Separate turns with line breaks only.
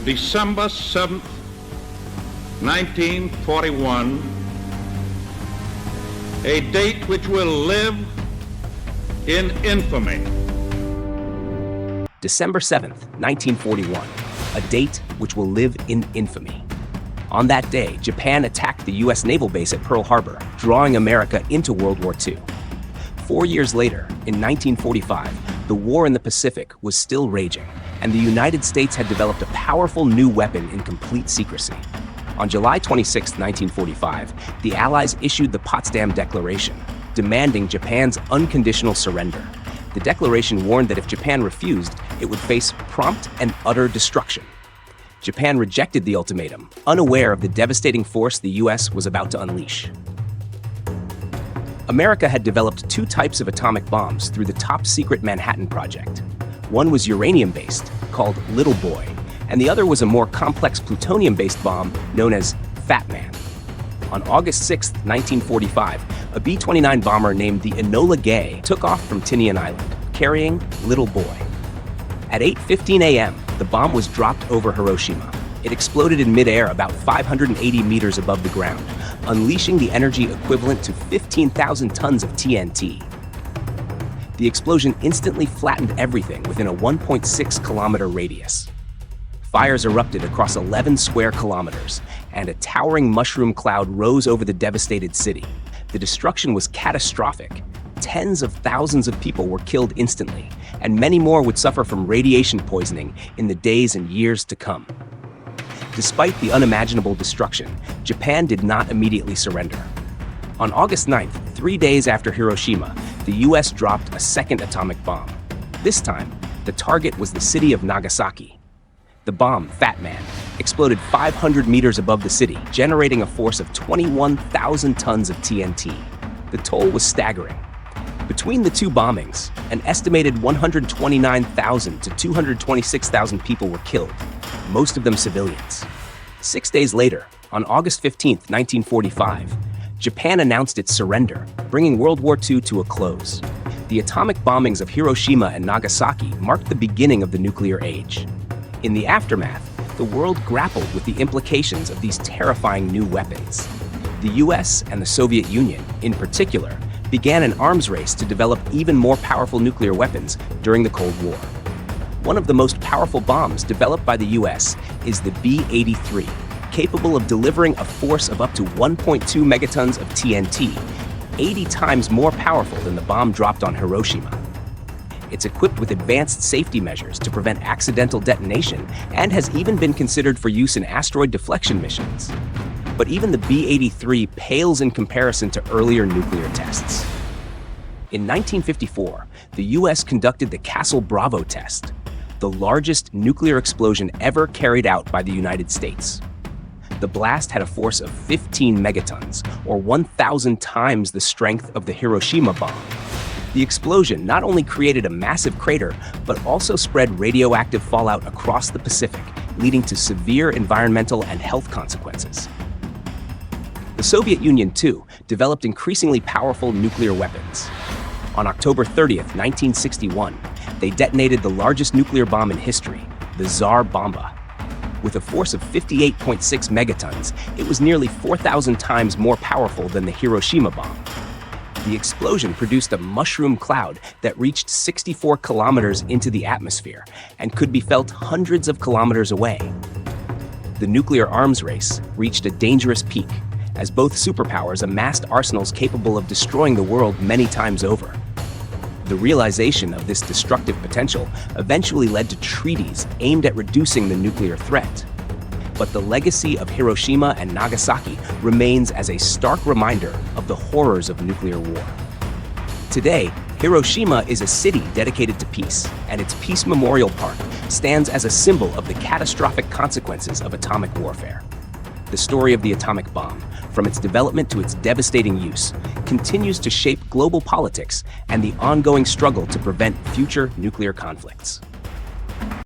December 7th, 1941, a date which will live in infamy.
December 7th, 1941, a date which will live in infamy. On that day, Japan attacked the U.S. naval base at Pearl Harbor, drawing America into World War II. 4 years later, in 1945, the war in the Pacific was still raging, and the United States had developed a powerful new weapon in complete secrecy. On July 26, 1945, the Allies issued the Potsdam Declaration, demanding Japan's unconditional surrender. The declaration warned that if Japan refused, it would face prompt and utter destruction. Japan rejected the ultimatum, unaware of the devastating force the U.S. was about to unleash. America had developed two types of atomic bombs through the top-secret Manhattan Project. One was uranium-based, called Little Boy, and the other was a more complex plutonium-based bomb known as Fat Man. On August 6, 1945, a B-29 bomber named the Enola Gay took off from Tinian Island, carrying Little Boy. At 8:15 a.m., the bomb was dropped over Hiroshima. It exploded in midair about 580 meters above the ground, unleashing the energy equivalent to 15,000 tons of TNT. The explosion instantly flattened everything within a 1.6-kilometer radius. Fires erupted across 11 square kilometers, and a towering mushroom cloud rose over the devastated city. The destruction was catastrophic. Tens of thousands of people were killed instantly, and many more would suffer from radiation poisoning in the days and years to come. Despite the unimaginable destruction, Japan did not immediately surrender. On August 9th, 3 days after Hiroshima, the U.S. dropped a second atomic bomb. This time, the target was the city of Nagasaki. The bomb, Fat Man, exploded 500 meters above the city, generating a force of 21,000 tons of TNT. The toll was staggering. Between the two bombings, an estimated 129,000 to 226,000 people were killed, most of them civilians. 6 days later, on August 15, 1945, Japan announced its surrender, bringing World War II to a close. The atomic bombings of Hiroshima and Nagasaki marked the beginning of the nuclear age. In the aftermath, the world grappled with the implications of these terrifying new weapons. The US and the Soviet Union, in particular, began an arms race to develop even more powerful nuclear weapons during the Cold War. One of the most powerful bombs developed by the US is the B-83, capable of delivering a force of up to 1.2 megatons of TNT, 80 times more powerful than the bomb dropped on Hiroshima. It's equipped with advanced safety measures to prevent accidental detonation and has even been considered for use in asteroid deflection missions. But even the B-83 pales in comparison to earlier nuclear tests. In 1954, the US conducted the Castle Bravo test, the largest nuclear explosion ever carried out by the United States. The blast had a force of 15 megatons, or 1,000 times the strength of the Hiroshima bomb. The explosion not only created a massive crater, but also spread radioactive fallout across the Pacific, leading to severe environmental and health consequences. The Soviet Union, too, developed increasingly powerful nuclear weapons. On October 30th, 1961, they detonated the largest nuclear bomb in history, the Tsar Bomba. With a force of 58.6 megatons, it was nearly 4,000 times more powerful than the Hiroshima bomb. The explosion produced a mushroom cloud that reached 64 kilometers into the atmosphere and could be felt hundreds of kilometers away. The nuclear arms race reached a dangerous peak, as both superpowers amassed arsenals capable of destroying the world many times over. The realization of this destructive potential eventually led to treaties aimed at reducing the nuclear threat. But the legacy of Hiroshima and Nagasaki remains as a stark reminder of the horrors of nuclear war. Today, Hiroshima is a city dedicated to peace, and its Peace Memorial Park stands as a symbol of the catastrophic consequences of atomic warfare. The story of the atomic bomb, from its development to its devastating use, continues to shape global politics and the ongoing struggle to prevent future nuclear conflicts.